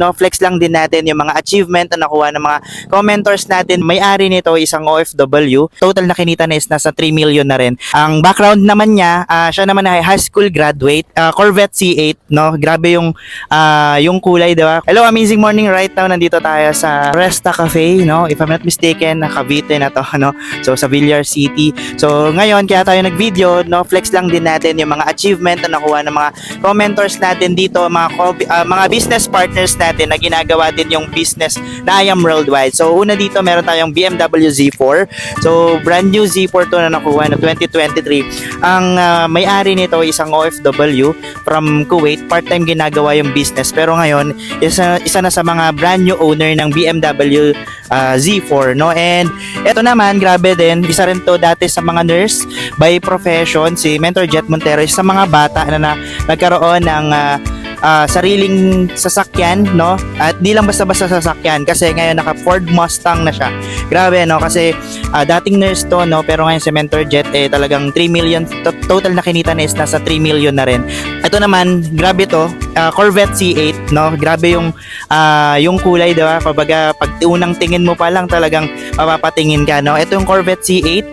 no, flex lang din natin yung mga achievement na nakuha ng mga commentors natin. May-ari nito isang OFW. Total na kinita na is nasa 3 million na rin. Ang background naman niya, siya naman ay high school graduate, Corvette C8, no? Grabe yung kulay, di ba? Hello, amazing morning. Right now nandito tayo sa Resta Cafe, no? If I'm not mistaken, Cavite na to, no? So sa Villar City. So ngayon kaya tayo nag-video, no? Flex lang din natin yung mga achievement na nakuha ng mga commentors natin dito, mga business partners natin na ginagawa din yung business na I Am Worldwide. So una dito meron tayong BMW Z4. So brand new Z4 to na nakuha na 2023. Ang may-ari nito isang OFW from Kuwait. Part-time ginagawa yung business pero ngayon isa na sa mga brand new owner ng BMW Z4, no? And ito naman, grabe din, isa rin to dati sa mga nurse by profession, si Mentor Jet Montero, sa mga bata na nagkaroon ng sariling sasakyan, no? At di lang basta-basta sasakyan kasi ngayon naka Ford Mustang na siya. Grabe, no? Kasi dating nurse to, no? Pero ngayon si Mentor Jet talagang 3 million total na kinita na is nasa 3 million na rin. Ito naman, grabe to, Corvette C8, no? Grabe yung kulay, di ba? Kumbaga pag unang tingin mo pa lang talagang mapapatingin ka, no? Ito yung Corvette C8.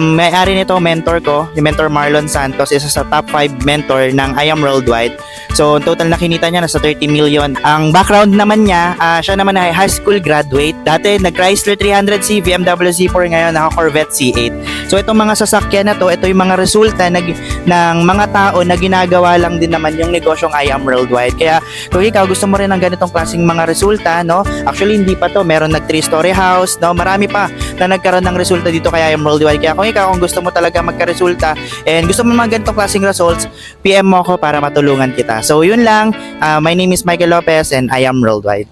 May-ari nito mentor ko, yung Mentor Marlon Santos, isa sa top 5 mentor ng I Am Worldwide. So total na kinita niya nasa 30 million. Ang background naman niya, siya naman ay high school graduate. Dati nag Chrysler 300C, BMW Z4, ngayon naka Corvette C8. So itong mga sasakyan na to, ito yung mga resulta ng mga tao na ginagawa lang din naman yung negosyong I Am Worldwide. Kaya kung ikaw gusto mo rin ng ganitong klaseng mga resulta, no? Actually hindi pa to, meron nag 3-story house, no? Marami pa na nagkaroon ng resulta dito kay I Am Worldwide. Kaya kung gusto mo talaga magka-resulta and gusto mo mga ganitong klaseng results, PM mo ako para matulungan kita. So yun lang, my name is Michael Lopez and I Am Worldwide.